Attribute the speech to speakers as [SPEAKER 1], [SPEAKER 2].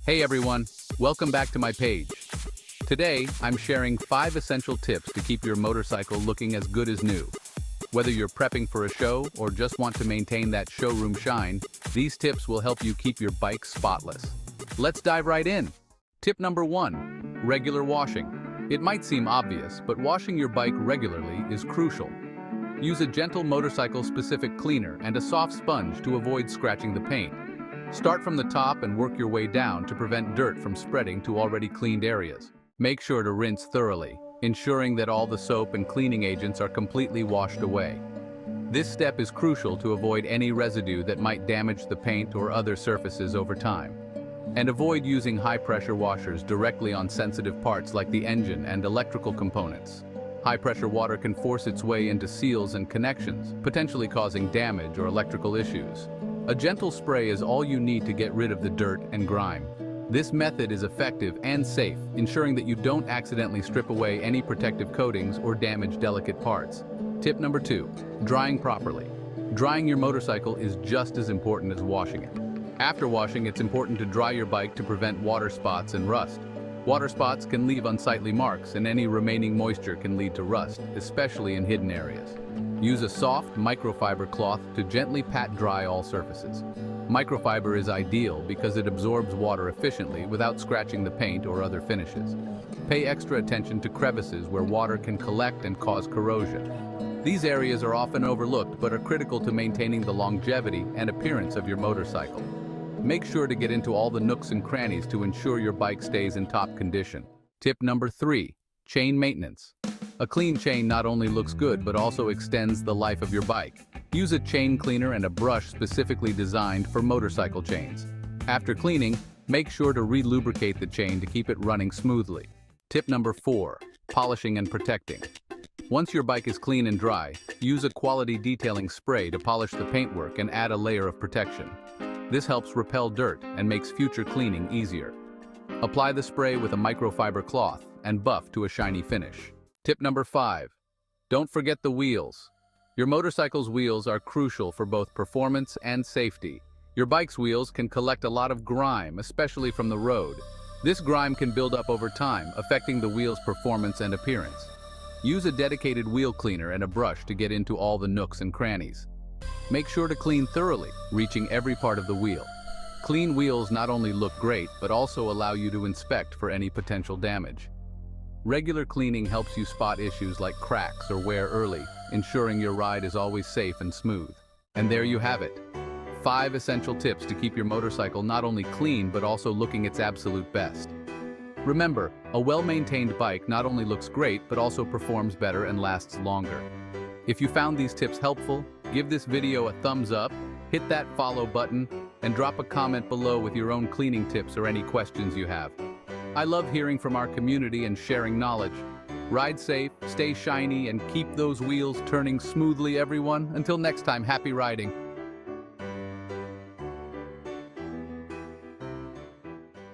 [SPEAKER 1] Hey everyone, welcome back to my page. Today, I'm sharing 5 essential tips to keep your motorcycle looking as good as new. Whether you're prepping for a show or just want to maintain that showroom shine, these tips will help you keep your bike spotless. Let's dive right in. Tip number 1, regular washing. It might seem obvious, but washing your bike regularly is crucial. Use a gentle motorcycle-specific cleaner and a soft sponge to avoid scratching the paint. Start from the top and work your way down to prevent dirt from spreading to already cleaned areas. Make sure to rinse thoroughly, ensuring that all the soap and cleaning agents are completely washed away. This step is crucial to avoid any residue that might damage the paint or other surfaces over time. And avoid using high-pressure washers directly on sensitive parts like the engine and electrical components. High-pressure water can force its way into seals and connections, potentially causing damage or electrical issues. A gentle spray is all you need to get rid of the dirt and grime. This method is effective and safe, ensuring that you don't accidentally strip away any protective coatings or damage delicate parts. Tip number 2, drying properly. Drying your motorcycle is just as important as washing it. After washing, it's important to dry your bike to prevent water spots and rust. Water spots can leave unsightly marks, and any remaining moisture can lead to rust, especially in hidden areas. Use a soft microfiber cloth to gently pat dry all surfaces. Microfiber is ideal because it absorbs water efficiently without scratching the paint or other finishes. Pay extra attention to crevices where water can collect and cause corrosion. These areas are often overlooked but are critical to maintaining the longevity and appearance of your motorcycle. Make sure to get into all the nooks and crannies to ensure your bike stays in top condition. Tip number 3, chain maintenance. A clean chain not only looks good but also extends the life of your bike. Use a chain cleaner and a brush specifically designed for motorcycle chains. After cleaning, make sure to re-lubricate the chain to keep it running smoothly. Tip number 4, polishing and protecting. Once your bike is clean and dry, use a quality detailing spray to polish the paintwork and add a layer of protection. This helps repel dirt and makes future cleaning easier. Apply the spray with a microfiber cloth and buff to a shiny finish. Tip number 5, don't forget the wheels. Your motorcycle's wheels are crucial for both performance and safety. Your bike's wheels can collect a lot of grime, especially from the road. This grime can build up over time, affecting the wheel's performance and appearance. Use a dedicated wheel cleaner and a brush to get into all the nooks and crannies. Make sure to clean thoroughly, reaching every part of the wheel. Clean wheels not only look great, but also allow you to inspect for any potential damage. Regular cleaning helps you spot issues like cracks or wear early, ensuring your ride is always safe and smooth. And there you have it. 5 essential tips to keep your motorcycle not only clean, but also looking its absolute best. Remember, a well-maintained bike not only looks great, but also performs better and lasts longer. If you found these tips helpful, give this video a thumbs up, hit that follow button, and drop a comment below with your own cleaning tips or any questions you have. I love hearing from our community and sharing knowledge. Ride safe, stay shiny, and keep those wheels turning smoothly, everyone. Until next time, happy riding.